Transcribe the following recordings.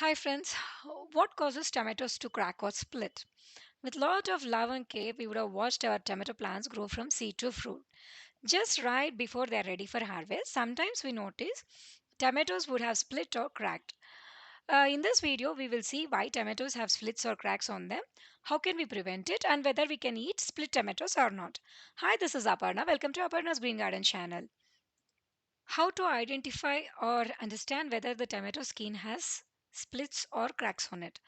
Hi friends, what causes tomatoes to crack or split? With lot of love and care, we would have watched our tomato plants grow from seed to fruit. Just right before they are ready for harvest, sometimes we notice tomatoes would have split or cracked. In this video, we will see why tomatoes have splits or cracks on them, how can we prevent it, and whether we can eat split tomatoes or not. Hi, this is Aparna. Welcome to Aparna's Green Garden channel. How to identify or understand whether the tomato skin has splits or cracks on it.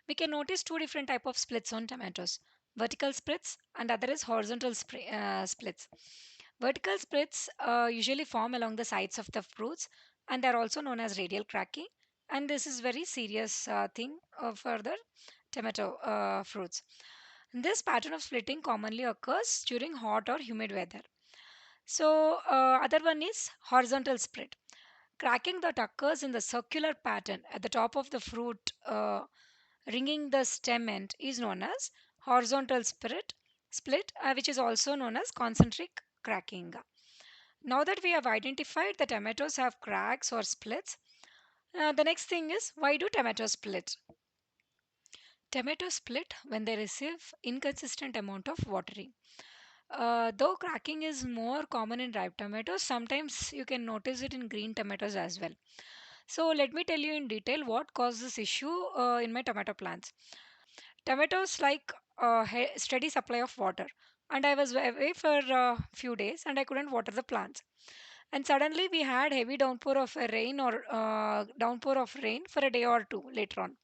We can notice two different type of splits on tomatoes: vertical splits and other is horizontal splits. Vertical splits usually form along the sides of the fruits, and they're also known as radial cracking, and this is very serious thing for the tomato fruits. This pattern of splitting commonly occurs during hot or humid weather. So other one is horizontal split. Cracking that occurs in the circular pattern at the top of the fruit, ringing the stem end, is known as horizontal split, which is also known as concentric cracking. Now that we have identified the tomatoes have cracks or splits, the next thing is, why do tomatoes split? Tomatoes split when they receive inconsistent amount of watering. Though cracking is more common in ripe tomatoes, sometimes you can notice it in green tomatoes as well. So let me tell you in detail what caused this issue in my tomato plants. Tomatoes like a steady supply of water, and I was away for a few days and I couldn't water the plants. And suddenly we had heavy downpour of a rain or downpour of rain for a day or two later on.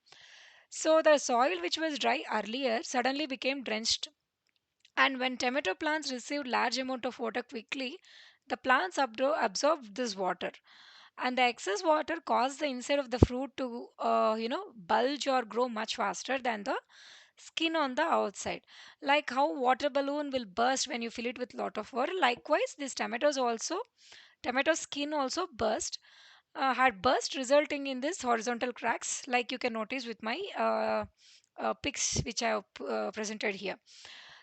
So the soil which was dry earlier suddenly became drenched, and when tomato plants received large amount of water quickly, the plants absorbed this water, and the excess water caused the inside of the fruit to bulge or grow much faster than the skin on the outside. Like how water balloon will burst when you fill it with lot of water, likewise these tomatoes also, tomato skin also had burst, resulting in this horizontal cracks like you can notice with my pics which I have presented here.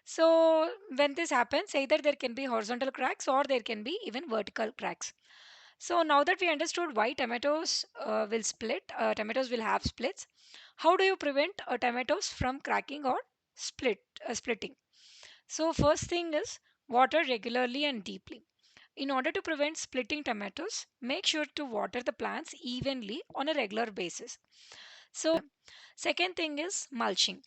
So when this happens, either there can be horizontal cracks or there can be even vertical cracks. So now that we understood why tomatoes will split, tomatoes will have splits. How do you prevent tomatoes from cracking or splitting? So first thing is, water regularly and deeply. In order to prevent splitting tomatoes, make sure to water the plants evenly on a regular basis. So second thing is mulching.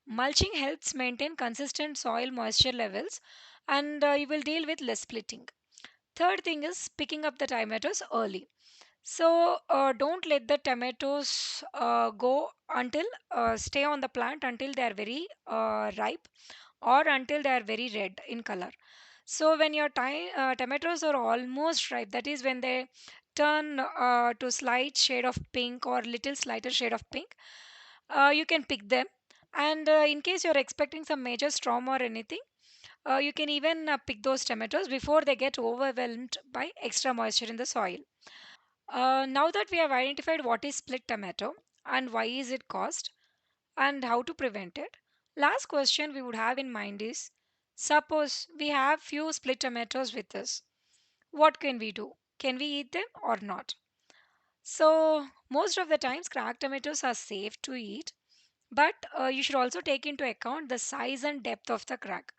Mulching helps maintain consistent soil moisture levels, and you will deal with less splitting. Third thing is picking up the tomatoes early. So don't let the tomatoes go until stay on the plant until they are very ripe or until they are very red in color. So when your tomatoes are almost ripe, that is when they turn to slight shade of pink or little slighter shade of pink, you can pick them. And in case you're expecting some major storm or anything, you can even pick those tomatoes before they get overwhelmed by extra moisture in the soil. Now that we have identified what is split tomato and why is it caused and how to prevent it, last question we would have in mind is, suppose we have few split tomatoes with us. What can we do? Can we eat them or not? So most of the times cracked tomatoes are safe to eat, but you should also take into account the size and depth of the crack.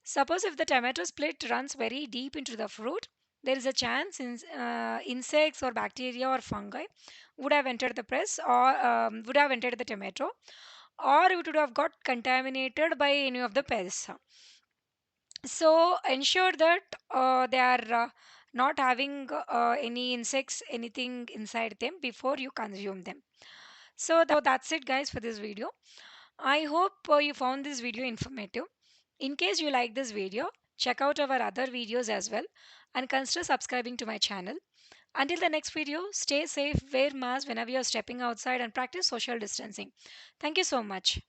Suppose if the tomato split runs very deep into the fruit, there is a chance insects or bacteria or fungi would have entered the press or would have entered the tomato, or it would have got contaminated by any of the pests. So ensure that they are not having any insects, anything inside them before you consume them. So that's it, guys, for this video. I hope you found this video informative. In case you like this video, check out our other videos as well and consider subscribing to my channel. Until the next video, stay safe, wear mask whenever you're stepping outside and practice social distancing. Thank you so much.